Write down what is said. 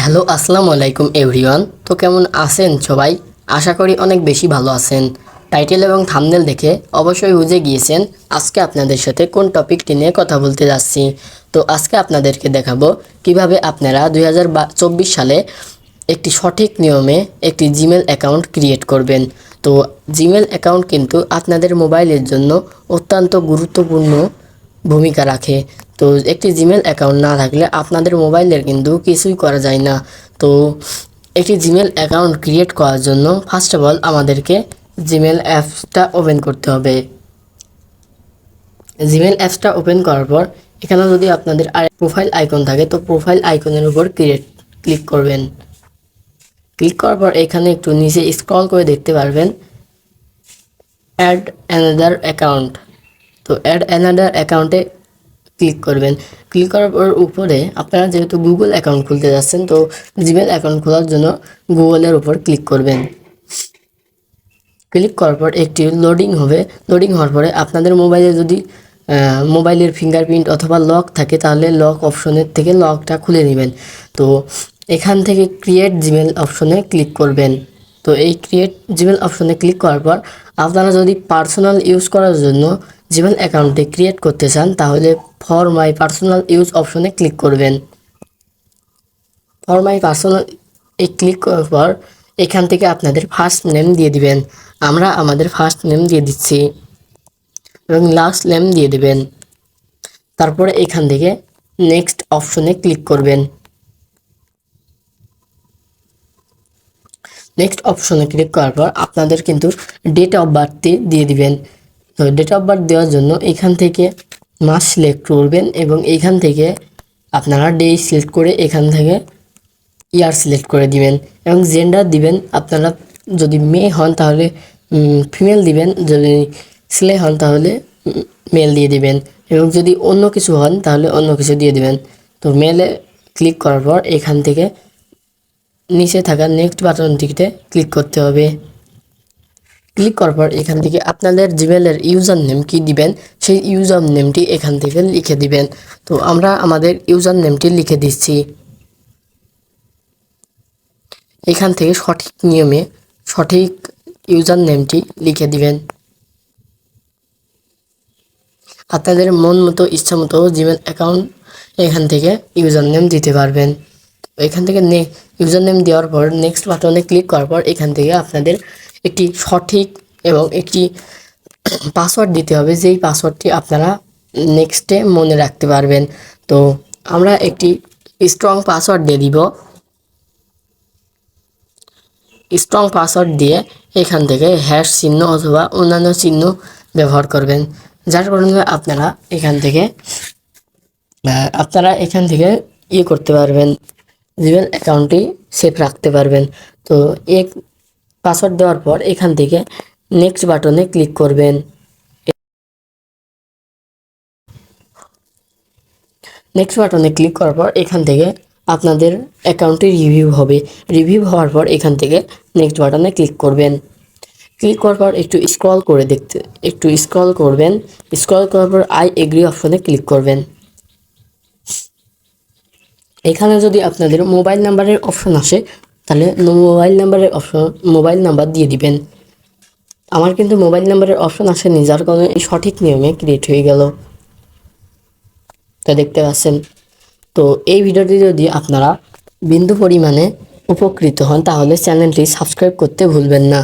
Hello আসসালামু আলাইকুম everyone. তো কেমন আছেন সবাই? আশা করি অনেক বেশি ভালো আছেন। টাইটেল এবং থাম্বনেল দেখে অবশ্যই বুঝে গিয়েছেন আজকে আপনাদের সাথে কোন টপিকটি নিয়ে কথা বলতে যাচ্ছি। তো আজকে আপনাদেরকে দেখাবো কিভাবে আপনারা 2024 সালে একটি সঠিক নিয়মে একটি জিমেল অ্যাকাউন্ট ক্রিয়েট করবেন। তো জিমেল অ্যাকাউন্ট কিন্তু আপনাদের মোবাইলের জন্য অত্যন্ত গুরুত্বপূর্ণ ভূমিকা রাখে। তো একটি জিমেল অ্যাকাউন্ট না থাকলে আপনাদের মোবাইলের কিন্তু কিছুই করা যায় না। তো একটি জিমেল অ্যাকাউন্ট ক্রিয়েট করার জন্য ফার্স্ট অফ অল আমাদেরকে জিমেল অ্যাপসটা ওপেন করতে হবে। জিমেল অ্যাপসটা ওপেন করার পর এখানে যদি আপনাদের আর প্রোফাইল আইকন থাকে তো প্রোফাইল আইকনের উপর ক্লিক করবেন। ক্লিক করার পর এখানে একটু নিচে স্ক্রল করে দেখতে পারবেন অ্যাড অ্যানাদার অ্যাকাউন্ট। তো অ্যাড অ্যানাদার অ্যাকাউন্টে ক্লিক করবেন। ক্লিক করার পর উপরে আপনারা যেহেতু গুগল অ্যাকাউন্ট খুলতে যাচ্ছেন তো জিমেল অ্যাকাউন্ট খোলার জন্য গুগলের উপর ক্লিক করবেন। ক্লিক করার পর একটি লোডিং হবে। লোডিং হওয়ার পরে আপনাদের মোবাইলে যদি মোবাইলের ফিঙ্গারপ্রিন্ট অথবা লক থাকে তাহলে লক অপশনের থেকে লকটা খুলে নেবেন। তো এখান থেকে ক্রিয়েট জিমেল অপশনে ক্লিক করবেন। তো এই ক্রিয়েট জিমেল অপশনে ক্লিক করার পর আপনারা যদি পার্সোনাল ইউজ করার জন্য জিমেল অ্যাকাউন্টে ক্রিয়েট করতে চান তাহলে ফর মাই পার্সোনাল ইউজ অপশনে ক্লিক করবেন। ফর মাই পার্সোনাল এই ক্লিক করার পর এখান থেকে আপনাদের ফার্স্ট নেম দিয়ে দিবেন। আমরা আমাদের ফার্স্ট নেম দিয়ে দিচ্ছি এবং লাস্ট নেম দিয়ে দেবেন। তারপরে এখান থেকে নেক্সট অপশনে ক্লিক করবেন। নেক্সট অপশনে ক্লিক করার পর আপনাদের কিন্তু ডেট অফ বার্থটি দিয়ে দিবেন। তো ডেট অফ বার্থ দেওয়ার জন্য এখান থেকে মাস সিলেক্ট করবেন এবং এইখান থেকে আপনারা ডে সিলেক্ট করে এখান থেকে ইয়ার সিলেক্ট করে দিবেন এবং জেন্ডার দিবেন। আপনারা যদি মেয়ে হন তাহলে ফিমেল দিবেন, যদি ছেলে হন তাহলে মেল দিয়ে দিবেন এবং যদি অন্য কিছু হন তাহলে অন্য কিছু দিয়ে দিবেন। তো মেলে ক্লিক করার পর এখান থেকে নিচে থাকা নেক্সট বাটনটিতে ক্লিক করতে হবে। ক্লিক করার পর এখান থেকে আপনাদের জিমেলের ইউজার নেম কী দিবেন সেই ইউজার নেমটি এখান থেকে লিখে দিবেন। তো আমরা আমাদের ইউজার নেমটি লিখে দিচ্ছি। এখান থেকে সঠিক নিয়মে সঠিক ইউজার নেমটি লিখে দিবেন। আপনাদের মন মতো ইচ্ছা মতো জিমেল অ্যাকাউন্ট এখান থেকে ইউজার নেম দিতে পারবেন। এখান থেকে ইউজার নেম দেওয়ার পর নেক্সট বাটনে ক্লিক করার পর এখান থেকে আপনাদের একটি সঠিক এবং একটি পাসওয়ার্ড দিতে হবে, যেই পাসওয়ার্ডটি আপনারা নেক্সটে মনে রাখতে পারবেন। তো আমরা একটি স্ট্রং পাসওয়ার্ড দিয়ে দিব। স্ট্রং পাসওয়ার্ড দিয়ে এখান থেকে হ্যাশ চিহ্ন অথবা অন্যান্য চিহ্ন ব্যবহার করবেন, যার কারণে আপনারা এখান থেকে করতে পারবেন, জিমেল অ্যাকাউন্টটি সেভ রাখতে পারবেন। তো এক পাসওয়ার্ড দেওয়ার পর এখান থেকে নেক্সট বাটনে ক্লিক করবেন। নেক্সট বাটনে ক্লিক করার পর এখান থেকে আপনাদের অ্যাকাউন্টটি রিভিউ হবে। রিভিউ হওয়ার পর এখান থেকে নেক্সট বাটনে ক্লিক করবেন। ক্লিক করার পর একটু স্ক্রল করবেন। স্ক্রল করার পর আই এগ্রি অপশনে ক্লিক করবেন। এখানে যদি আপনাদের মোবাইল নাম্বারের অপশন আসে তাহলে মোবাইল নাম্বার দিয়ে দিবেন। আমার কিন্তু মোবাইল নাম্বারের অপশন আসেনি, যার কারণে এই সঠিক নিয়মে ক্রিয়েট হয়ে গেল। তা দেখতে পাচ্ছেন। তো এই ভিডিওটি যদি আপনারা বিন্দু পরিমাণে উপকৃত হন তাহলে চ্যানেলটি সাবস্ক্রাইব করতে ভুলবেন না।